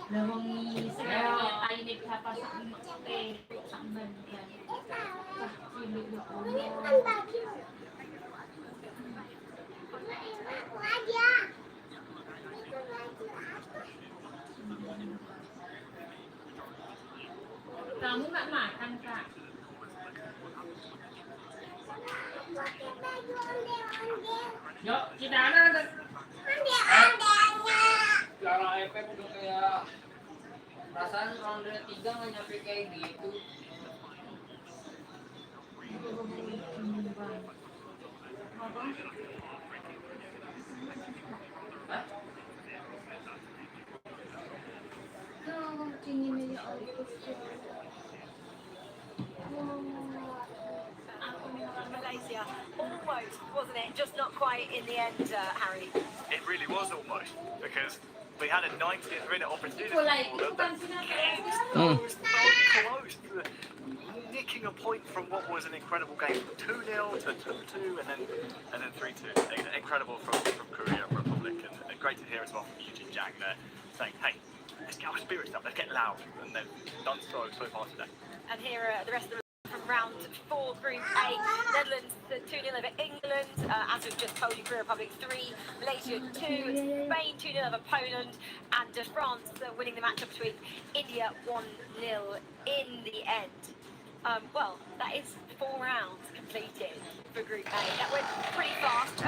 Lawang saya tayo nagpapasakit sa banyan. Pili ko po. Kamu nggak makan, Kak? Yuk, kita ada. Cara efek udah kayak perasaan ronde 3 nggak nyampe kayak gitu. Hah? Kalau ingin ya Malaysia, almost, wasn't it? Just not quite in the end, Harry. It really was almost, because we had a 90th minute opportunity for them. Close, nicking a point from what was an incredible game, 2-0 to 2-2 and then 3-2. Incredible from Korea Republic, and great to hear as well from Eugene Jang there saying, hey, let's get our spirits up, let's get loud, and they've done so far today. And here are the rest of the from round 4, Group A. Netherlands 2-0 over England, as we've just told you, Korea Republic 3, Malaysia 2, Spain 2-0 over Poland, and France winning the matchup between India 1-0 in the end. Well, that is 4 rounds completed for Group A. That went pretty fast.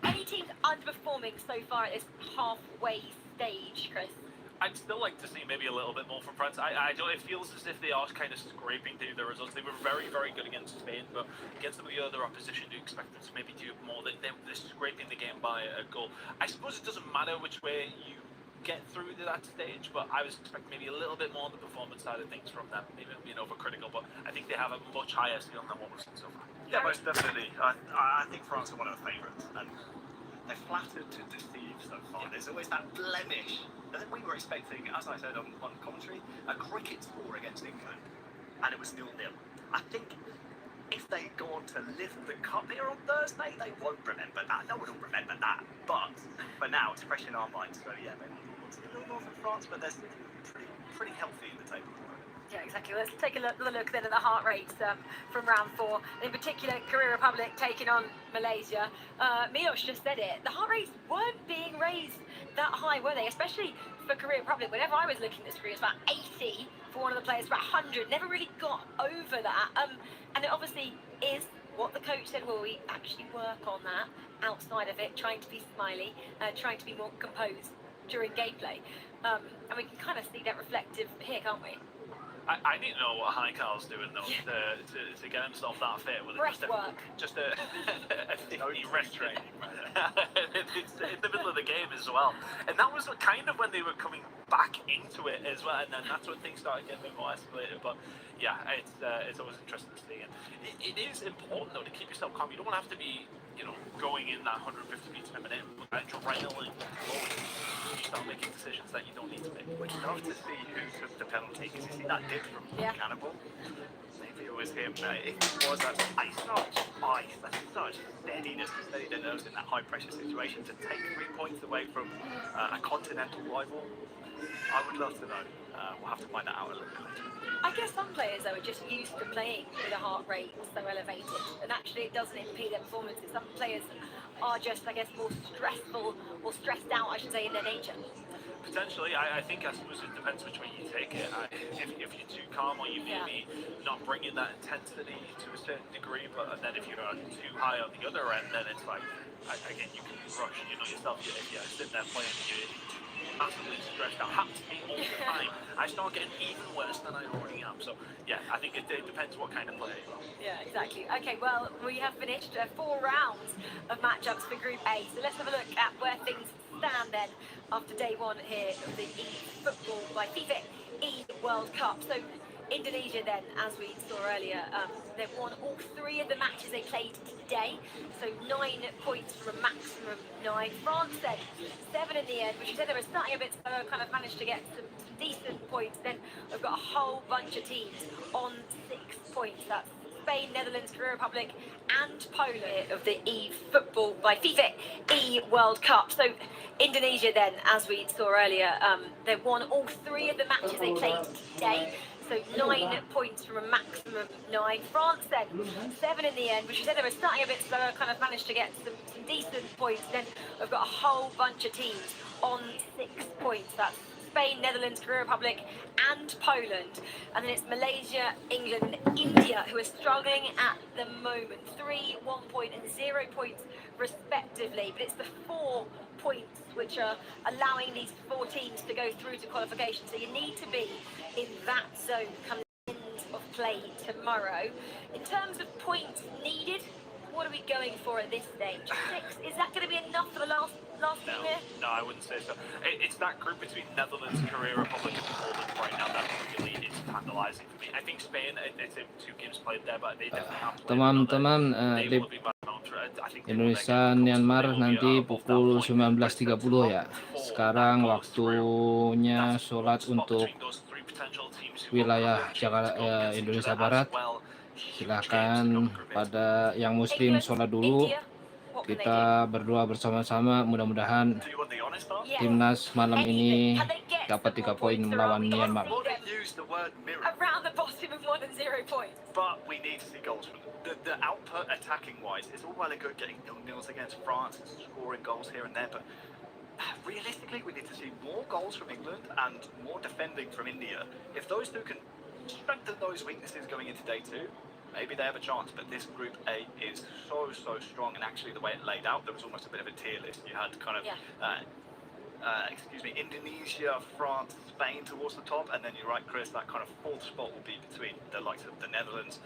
Any teams underperforming so far at this halfway stage, Chris? I'd still like to see maybe a little bit more from France. I don't. It feels as if they are kind of scraping through the results. They were very, very good against Spain, but against some of the other opposition, you expect them to maybe do more. They're scraping the game by a goal. I suppose it doesn't matter which way you get through to that stage, but I was expecting maybe a little bit more on the performance side of things from them. Maybe I'm being overcritical, but I think they have a much higher ceiling than what we've seen so far. Yeah, most definitely. I think France are one of the favourites, and they're flattered to deceive so far. There's always that blemish. I think we were expecting, as I said on commentary, a cricket score against England, and it was 0-0. I think if they go on to lift the cup here on Thursday, they won't remember that. No one will remember that. But for now, it's fresh in our minds. So yeah, maybe we'll see a little more from France, but they're sitting pretty healthy in the table. Yeah, exactly. Let's take a look then at the heart rates from round 4. In particular, Korea Republic taking on Malaysia. Mios just said it. The heart rates weren't being raised that high, were they? Especially for Korea Republic. Whenever I was looking at the screen, it was about 80 for one of the players, about 100. Never really got over that. And it obviously is what the coach said. Well, we actually work on that outside of it, trying to be smiley, trying to be more composed during gameplay. And we can kind of see that reflective here, can't we? I didn't know what Heikal's doing though to get himself that fit with just a rest training. It's in the middle of the game as well, and that was kind of when they were coming back into it as well, and then that's when things started getting a bit more escalated. But yeah, it's always interesting to see, and it is important though to keep yourself calm. You don't have to be going in that 150 meters per minute with adrenaline flowing. You start making decisions that you don't need to make. We'd love to see who took the penalty, because you see that dip from Cannibal. Maybe it was him. If it was, that's such ice, that's such steadiness to steady the nerves in that high pressure situation. To take 3 points away from a continental rival, I would love to know. We'll have to find that out a little bit later. I guess some players though are just used to playing with a heart rate so elevated, and actually it doesn't impede their performances. Some players are just, I guess, more stressful or stressed out, I should say, in their nature. Potentially, I think I suppose it depends which way you take it. If you're too calm, or you maybe not bringing that intensity to a certain degree, but then if you're too high on the other end, then it's like, again, you can rush. You know yourself. If you're sitting there playing, you're massively stressed out. Happens to me all the time. I start getting even worse than I already am. So yeah, I think it depends what kind of player you are. Yeah, exactly. Okay, well, we have finished 4 rounds of matchups for Group A. So let's have a look at where things stand then after day 1 here of the eFootball by FIFA World Cup. So Indonesia then, as we saw earlier, they've won all 3 of the matches they played today, so 9 points from a maximum 9. France then 7 in the end, which you said they were starting a bit slower, kind of managed to get some decent points. Then we've got a whole bunch of teams on 6 points. That's Spain, Netherlands, Korea Republic and Poland of the eFootball by FIFA World Cup. So Indonesia then, as we saw earlier, they won all 3 of the matches they played today. So 9 points from a maximum of 9. France then, 7 in the end, which we said they were starting a bit slower, kind of managed to get some decent points. Then we've got a whole bunch of teams on 6 points. That's Spain, Netherlands, Korea Republic, and Poland. And then it's Malaysia, England, and India who are struggling at the moment. 3, 1 point, and 0 points respectively. But it's the 4 points which are allowing these 4 teams to go through to qualification. So you need to be in that zone come the end of play tomorrow. In terms of points needed, what are we going for at this stage? 6? Is that going to be enough for the last team here? No, I wouldn't say so. It's that group between Netherlands, Korea Republic, and Poland right now that really is tantalising for me. I think Spain, it's 2 games played there, but they definitely have played. Teman-teman, They will be back on track. I think Indonesia Myanmar nanti pukul 19.30 ya. Sekarang waktunya sholat untuk wilayah Jakarta, Indonesia Barat. Silahkan pada yang muslim sholat dulu. Kita berdoa bersama-sama, mudah-mudahan timnas malam ini dapat 3 poin melawan Myanmar. Around the bottom of 1 and 0 points. But we need to see goals from them. The output attacking-wise, it's all well and good getting 0-0s against France and scoring goals here and there, but realistically, we need to see more goals from England and more defending from India. If those 2 can strengthen those weaknesses going into day 2, maybe they have a chance. But this Group A is so strong, and actually the way it laid out, there was almost a bit of a tier list. You had kind of Indonesia, France, Spain towards the top, and then you're right, Chris, that kind of 4th spot will be between the likes of the Netherlands.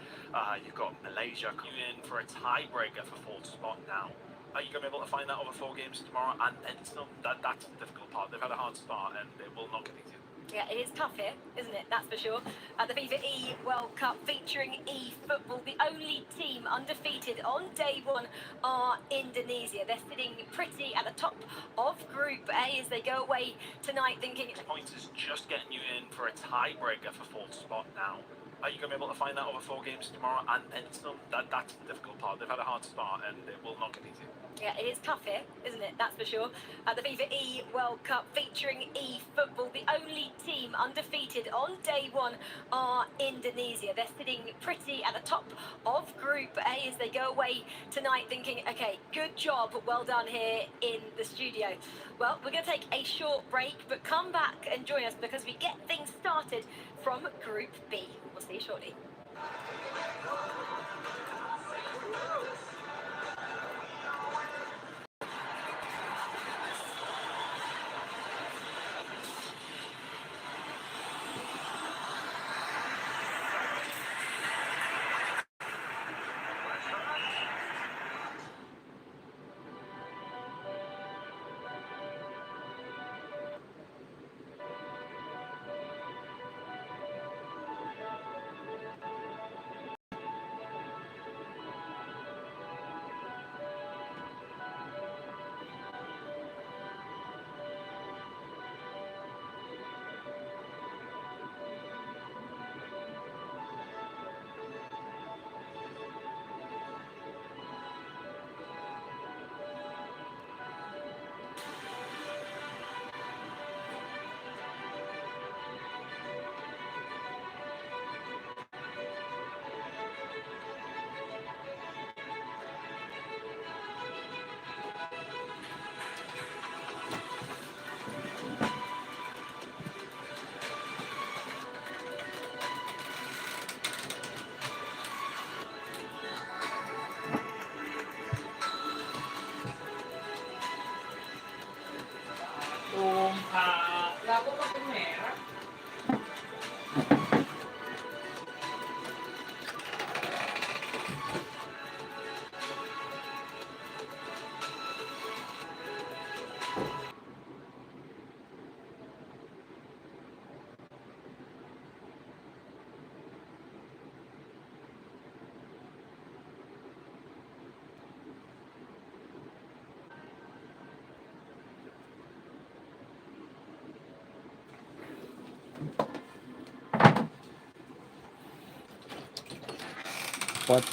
You've got Malaysia coming in for a tiebreaker for 4th spot now. Are you going to be able to find that over 4 games tomorrow? And some, that's the difficult part. They've had a hard start, and it will not get easier. Yeah, it is tough here, isn't it? That's for sure. At the FIFA E World Cup featuring e-football, the only team undefeated on day 1 are Indonesia. They're sitting pretty at the top of Group A as they go away tonight thinking... Points is just getting you in for a tiebreaker for 4th spot now. Are you going to be able to find that over 4 games tomorrow? And some, that's the difficult part. They've had a hard start, and it will not get easier. Yeah, it is tough here, isn't it? That's for sure. At the FIFA E World Cup featuring e-football, the only team undefeated on day 1 are Indonesia. They're sitting pretty at the top of Group A as they go away tonight thinking, okay, good job, well done here in the studio. Well, we're going to take a short break, but come back and join us because we get things started from Group B. We'll see you shortly. Lah kok pakai merah? Pot.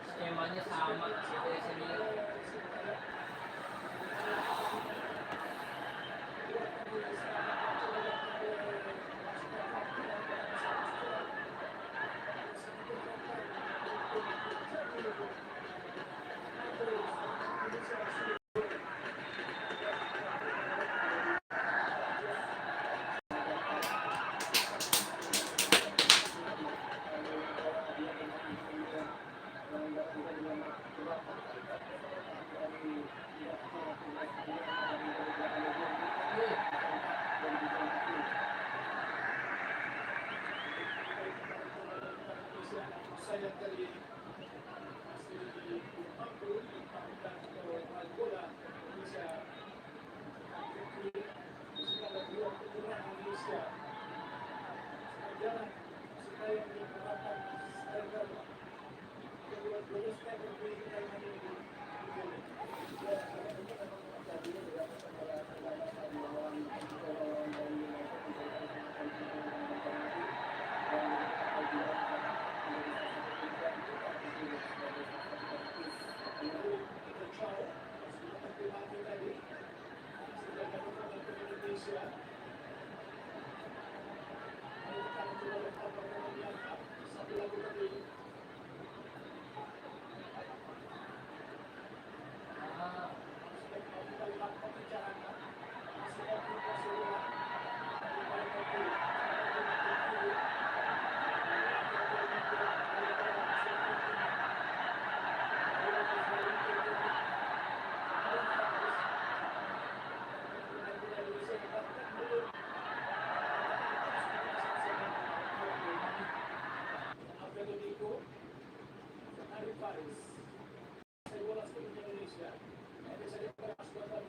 Skemanya sama kayak senior.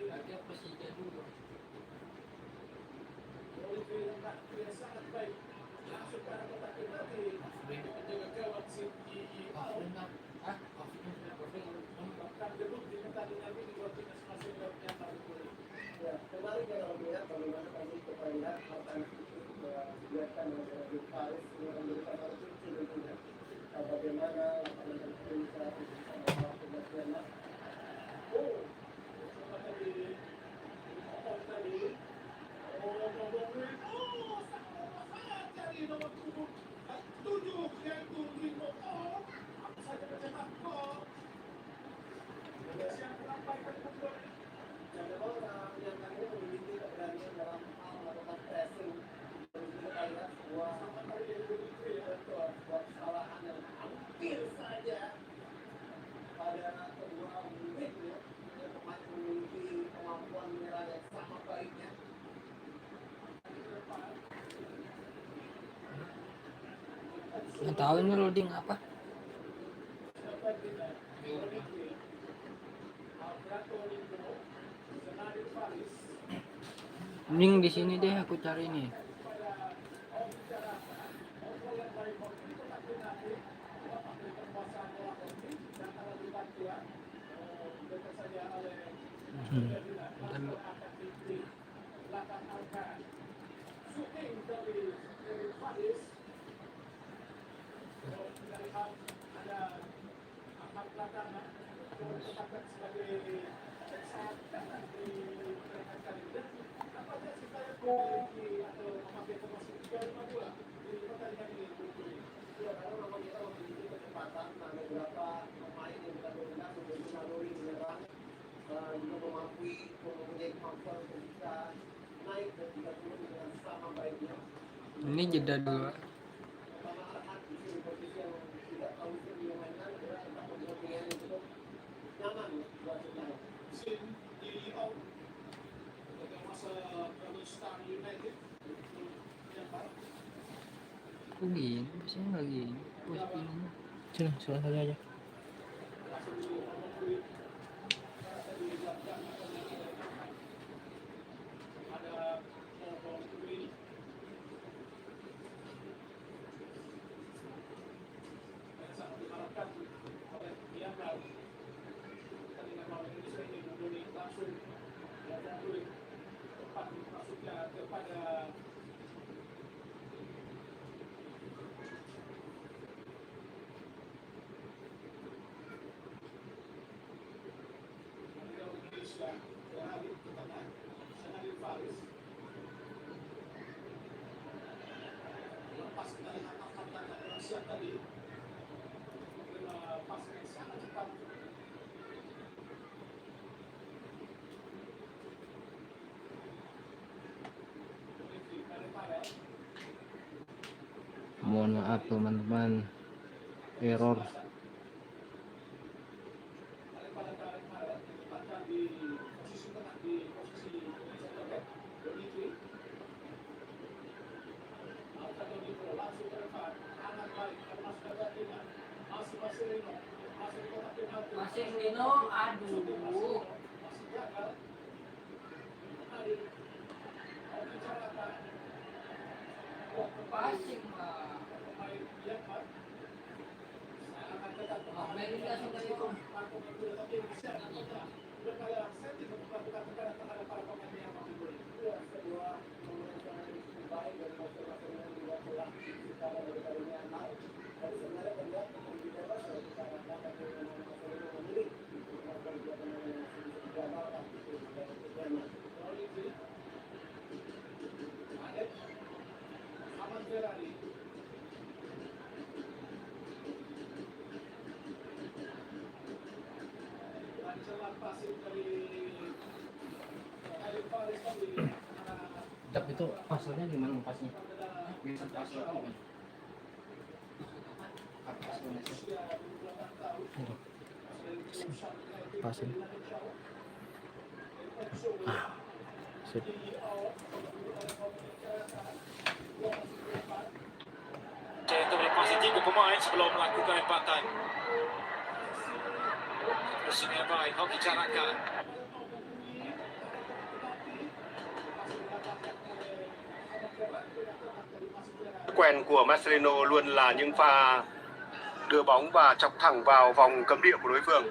Ada presiden dulu. Nggak tahu ini loading apa. Mending di sini deh aku cari nih. Bentar dulu. Ini jeda dulu. Kok gini? Biasanya nggak gini. Posisi ini. Sudah saja aja. Mohon maaf teman-teman, error. Masih Dino, aduh. Passing Pak. Merin langsung dari itu. Tapi itu pasalnya gimana pasnya? Bisa pasal apa? Pasal. Sip. Untuk melepasi 3 pemain sebelum melakukan empatan. Terusnya baik, hoki carakan. Quen của Marcelino luôn là những pha đưa bóng và chọc thẳng vào vòng cấm địa của đối phương.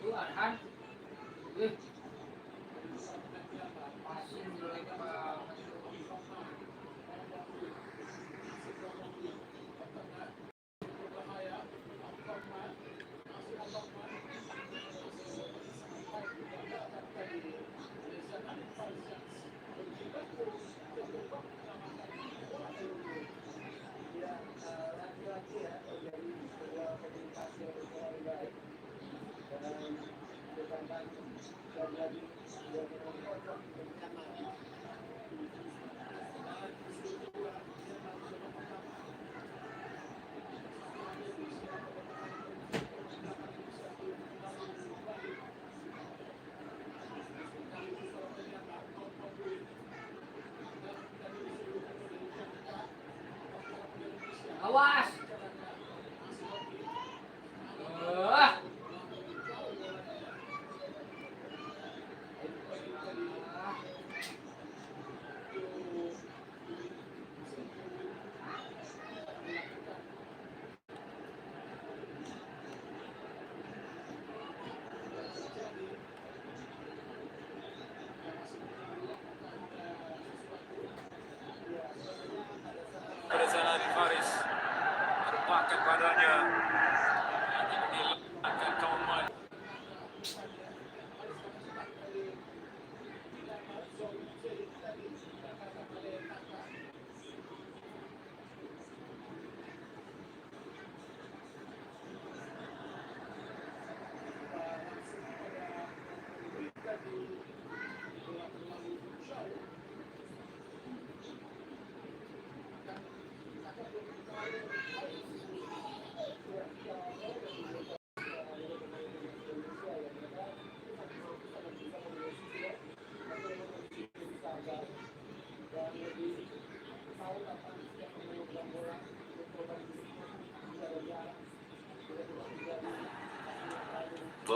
Itu Arhan. Passing jelek banget. Awas. Perjalanan Faris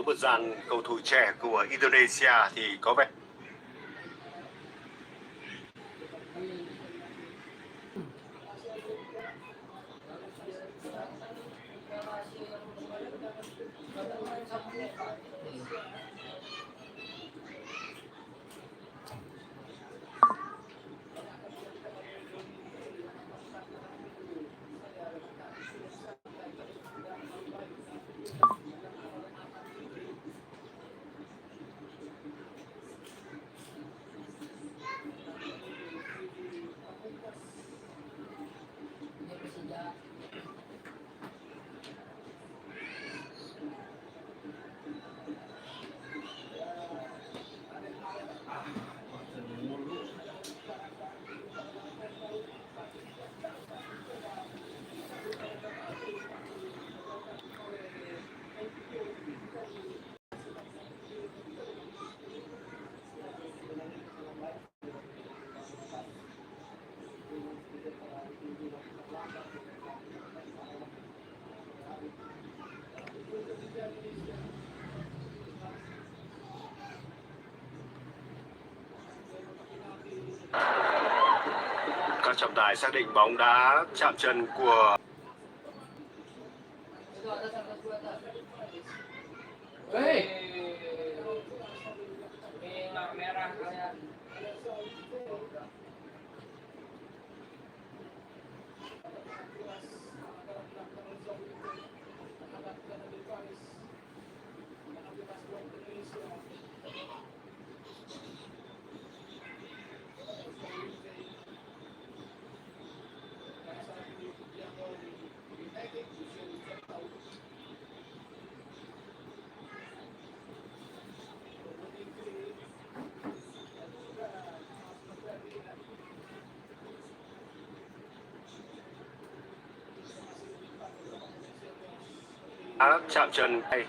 ở một dàn cầu thủ trẻ của Indonesia thì có vẻ các trọng tài xác định bóng đá chạm chân của Hei. Merah merah kalian. chạm chân hay